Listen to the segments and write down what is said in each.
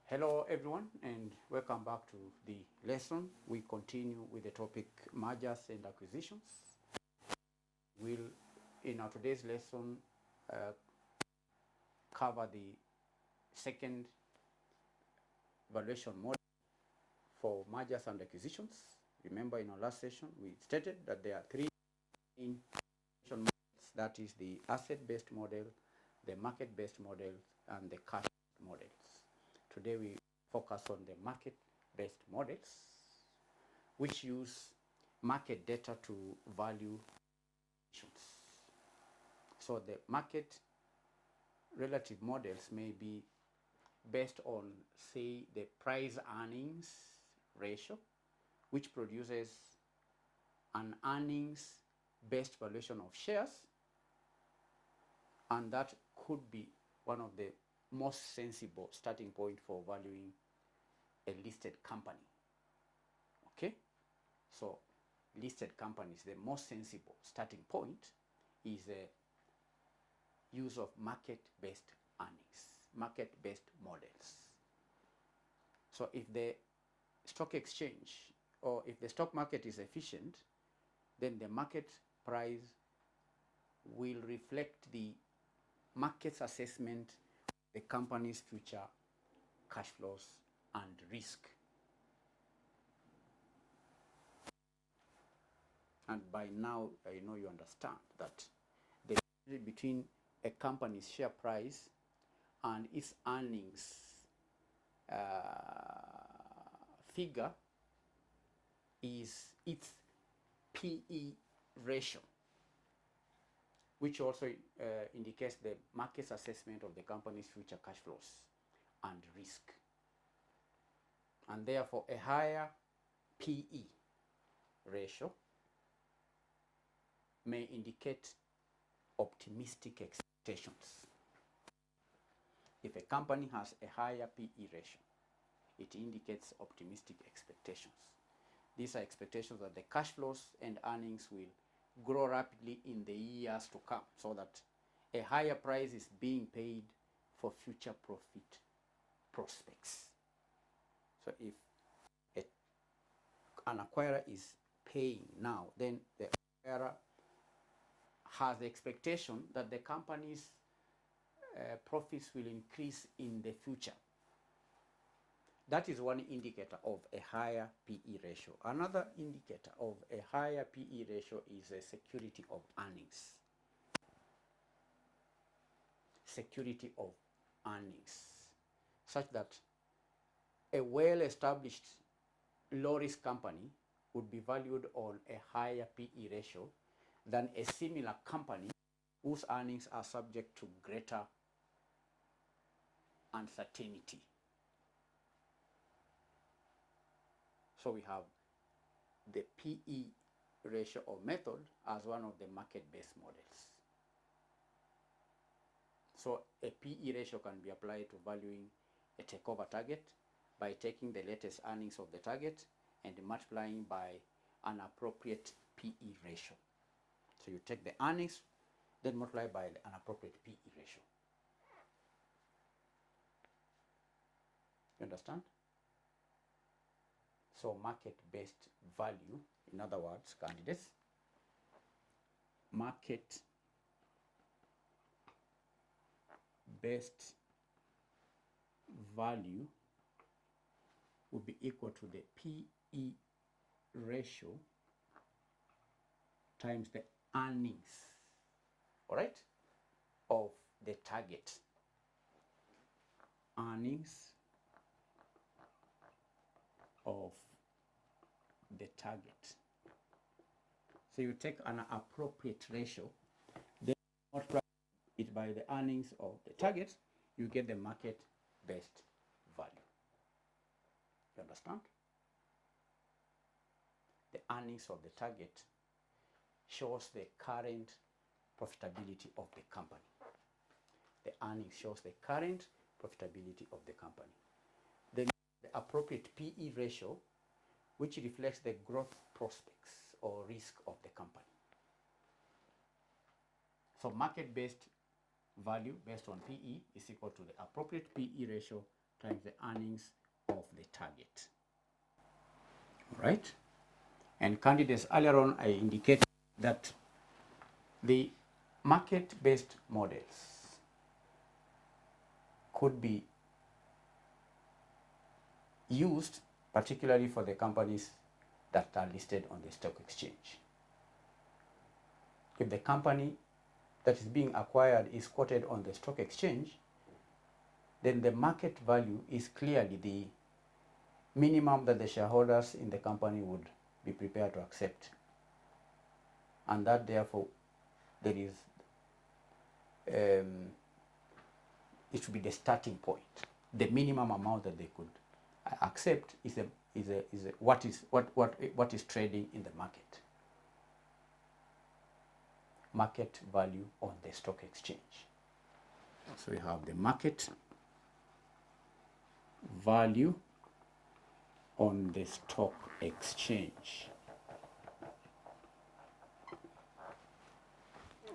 Hello everyone and welcome back to the lesson. We continue with the topic mergers and acquisitions. We'll, in our today's lesson, cover the second valuation model for mergers and acquisitions. Remember, in our last session we stated that there are three main valuation models, that is the asset-based model, the market-based model, and the cash models. Today we focus on the market-based models, which use market data to value valuations. So the market relative models may be based on, say, the price earnings ratio, which produces an earnings based valuation of shares, and that could be one of the most sensible starting point for valuing a listed company. Okay, so listed companies, the most sensible starting point is a use of market-based earnings, market-based models. So if the stock exchange or if the stock market is efficient, then the market price will reflect the market's assessment of the company's future cash flows and risk. And by now, I know you understand that the difference between a company's share price and its earnings figure is its PE ratio, which also indicates the market's assessment of the company's future cash flows and risk. And therefore, a higher PE ratio may indicate optimistic expectations. If a company has a higher PE ratio, it indicates optimistic expectations. These are expectations that the cash flows and earnings will grow rapidly in the years to come, so that a higher price is being paid for future profit prospects. So if an acquirer is paying now, then the acquirer has the expectation that the company's profits will increase in the future. That is one indicator of a higher PE ratio. Another indicator of a higher PE ratio is a security of earnings. Security of earnings, such that a well-established low-risk company would be valued on a higher PE ratio than a similar company whose earnings are subject to greater uncertainty. So we have the PE ratio or method as one of the market-based models. So a PE ratio can be applied to valuing a takeover target by taking the latest earnings of the target and multiplying by an appropriate PE ratio. So you take the earnings, then multiply by an appropriate PE ratio. You understand? So market-based value, in other words, candidates, market-based value would be equal to the PE ratio times the earnings, all right, of the target. Earnings of the target. So you take an appropriate ratio, then multiply it by the earnings of the target, you get the market-based value. You understand? The earnings of the target shows the current profitability of the company. The earnings shows the current profitability of the company. Then the appropriate PE ratio, which reflects the growth prospects or risk of the company. So market-based value based on PE is equal to the appropriate PE ratio times the earnings of the target. All right. And candidates, earlier on I indicated that the market-based models could be used particularly for the companies that are listed on the stock exchange. If the company that is being acquired is quoted on the stock exchange, then the market value is clearly the minimum that the shareholders in the company would be prepared to accept. And that therefore there is it should be the starting point. The minimum amount that they could accept is what is trading in the market. Market value on the stock exchange. So we have the market value on the stock exchange.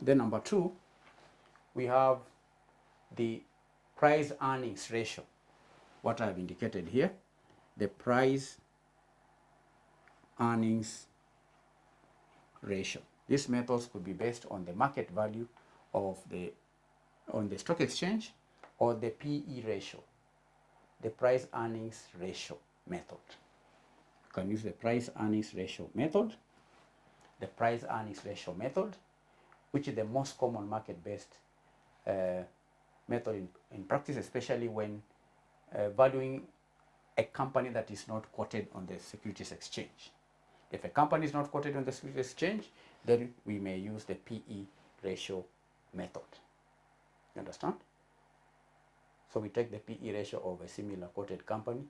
Then number 2, we have the price earnings ratio. What I've indicated here, the price earnings ratio. These methods could be based on the market value of on the stock exchange or the PE ratio, the price earnings ratio method. You can use the price earnings ratio method, the price earnings ratio method, which is the most common market-based method in practice, especially when valuing a company that is not quoted on the securities exchange. If a company is not quoted on the securities exchange, then we may use the PE ratio method. You understand? So we take the PE ratio of a similar quoted company,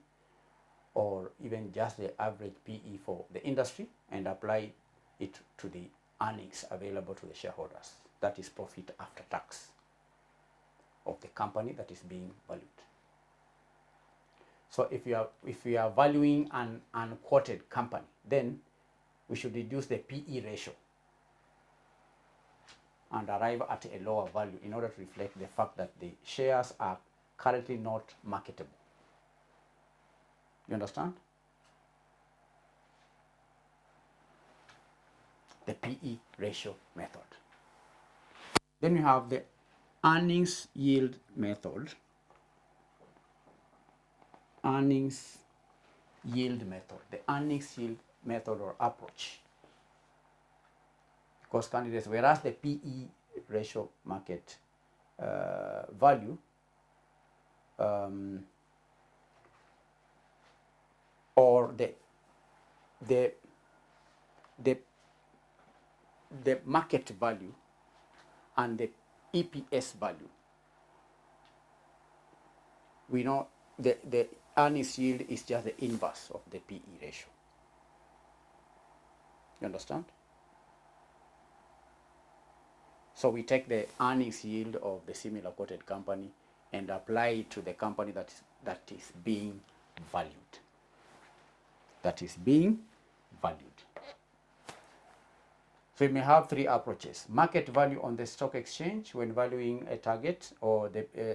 or even just the average PE for the industry, and apply it to the earnings available to the shareholders. That is profit after tax of the company that is being valued. So if you are valuing an unquoted company, then we should reduce the PE ratio and arrive at a lower value in order to reflect the fact that the shares are currently not marketable. You understand? The PE ratio method. Then we have the earnings yield method. Earnings yield method. The earnings yield method or approach. Because candidates, whereas the PE ratio market value or the market value and the EPS value, we know the earnings yield is just the inverse of the PE ratio. You understand? So we take the earnings yield of the similar quoted company and apply it to the company that is being valued. That is being valued. So we may have 3 approaches. Market value on the stock exchange when valuing a target, or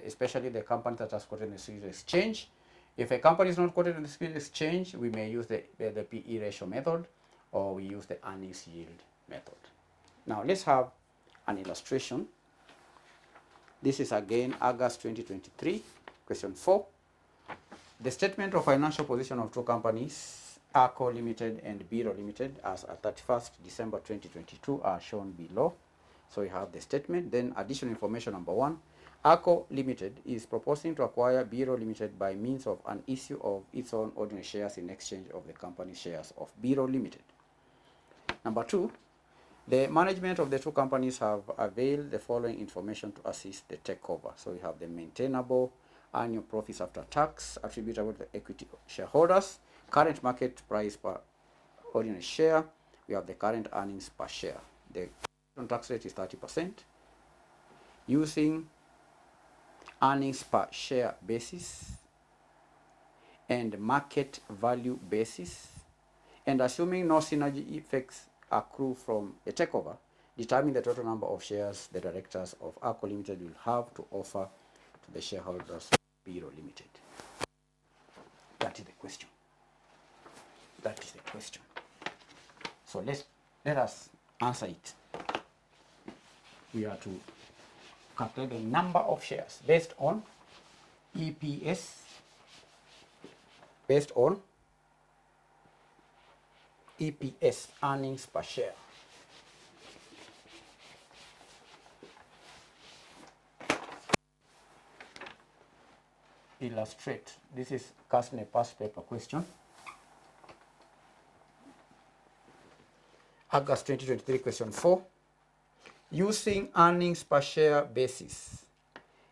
especially the company that has quoted in the securities exchange. If a company is not quoted in the securities exchange, we may use the PE ratio method, or we use the earnings yield method. Now let's have an illustration. This is again August 2023, question 4. The statement of financial position of 2 companies, ACO Limited and Bureau Limited, as at 31st December 2022 are shown below. So we have the statement. Then additional information number 1. ACO Limited is proposing to acquire Bureau Limited by means of an issue of its own ordinary shares in exchange of the company's shares of Bureau Limited. Number 2. The management of the 2 companies have availed the following information to assist the takeover. So we have the maintainable annual profits after tax attributable to equity shareholders, current market price per ordinary share. We have the current earnings per share. The tax rate is 30%. Using earnings per share basis and market value basis, and assuming no synergy effects accrue from the takeover, determine the total number of shares the directors of ACO Limited will have to offer to the shareholders of Bureau Limited. That is the question. That is the question. So let us answer it. We are to calculate the number of shares based on EPS, based on EPS, earnings per share. Illustrate. This is KASNEB past paper question. August 2023, question 4. Using earnings per share basis.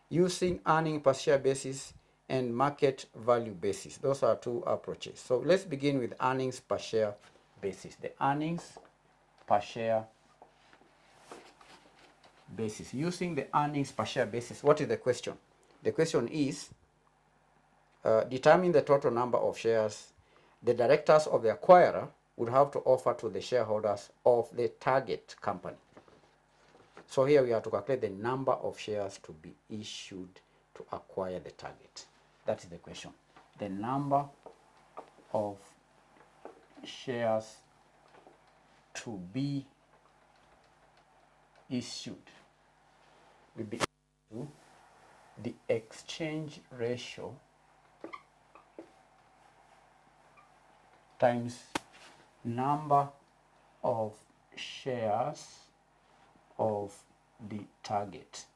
Using earnings per share basis and market value basis. Those are two approaches. So let's begin with earnings per share basis. The earnings per share basis. Using the earnings per share basis, what is the question? The question is, determine the total number of shares the directors of the acquirer would have to offer to the shareholders of the target company. So here we have to calculate the number of shares to be issued to acquire the target. That is the question. The number of shares to be issued will be equal to the exchange ratio times number of shares of the target.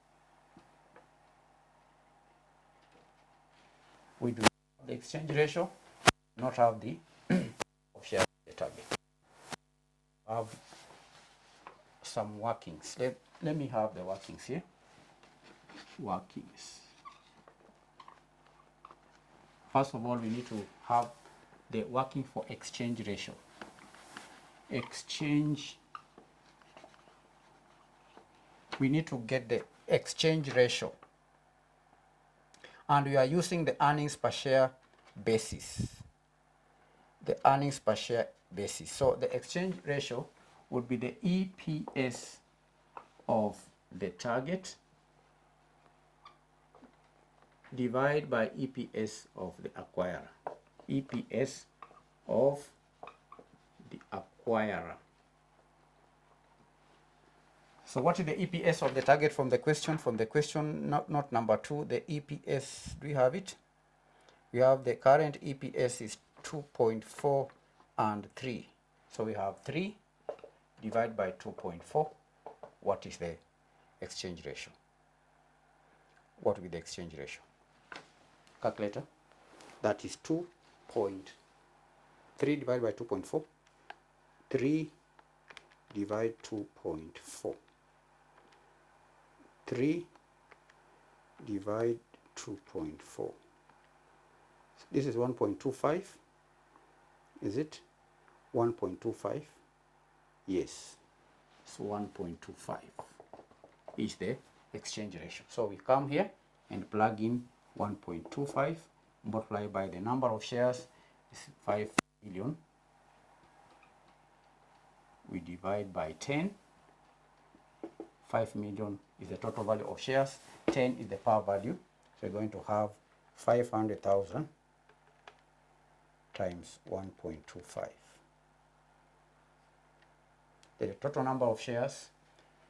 We do not have the exchange ratio, not have the of shares of the target. Have some workings. Let me have the workings here. Workings. First of all, we need to have the working for exchange ratio. Exchange. We need to get the exchange ratio. And we are using the earnings per share basis. The earnings per share basis. So the exchange ratio would be the EPS of the target divided by EPS of the acquirer. EPS of the acquirer. So what is the EPS of the target from the question? From the question, not number 2, the EPS, do we have it? We have the current EPS is 2.4 and 3. So we have 3 divided by 2.4. What is the exchange ratio? What will be the exchange ratio? Calculator. That is 2.3 divided by 2.4. 3 divide 2.4. 3 divide 2.4. This is 1.25. Is it 1.25? Yes. So 1.25 is the exchange ratio. So we come here and plug in 1.25 multiplied by the number of shares is 5 million. We divide by 10. 5 million is the total value of shares. 10 is the par value. So we're going to have 500,000 times 1.25. The total number of shares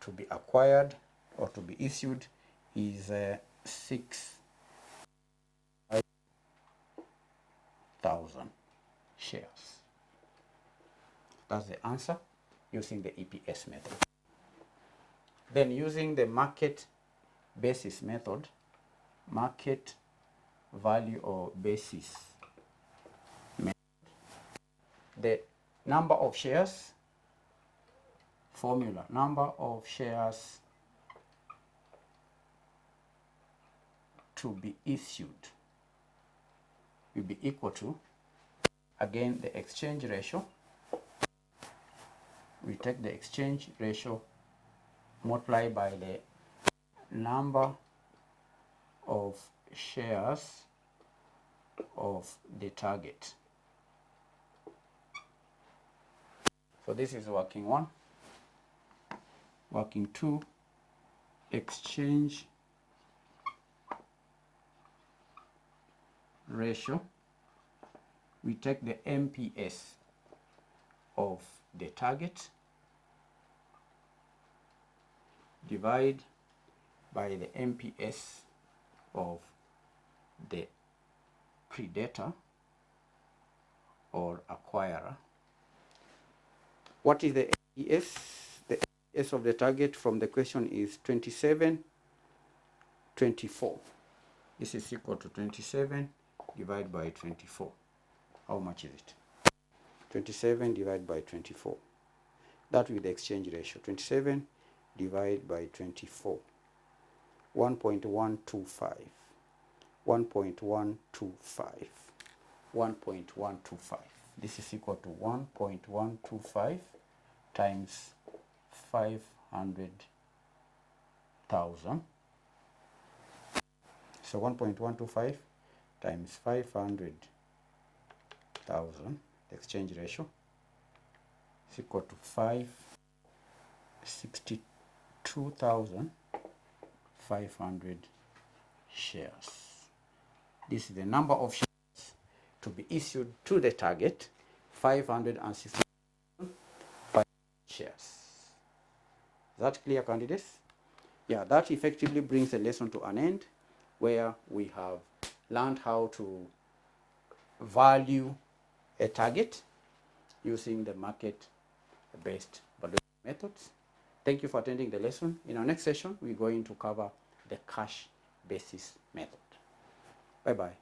to be acquired or to be issued is 6,000 shares. That's the answer using the EPS method. Then using the market basis method, market value or basis method, the number of shares, formula, number of shares to be issued will be equal to, again, the exchange ratio. We take the exchange ratio multiplied by the number of shares of the target. So this is working 1. working to exchange ratio, we take the MPS of the target divide by the MPS of the predator or acquirer. What is the MPS? The MPS of the target from the question is 2724. This is equal to 27 divided by 24. How much is it? 27 divided by 24. That with the exchange ratio. 27 divided by 24. 1.125. 1.125. 1.125. This is equal to 1.125 times 500,000. So 1.125 times 500,000, the exchange ratio, is equal to 562,500 shares. This is the number of shares to be issued to the target, 560,500 shares. Is that clear, candidates? Yeah, that effectively brings the lesson to an end, where we have learned how to value a target using the market-based valuation methods. Thank you for attending the lesson. In our next session, we're going to cover the cash basis method. Bye-bye.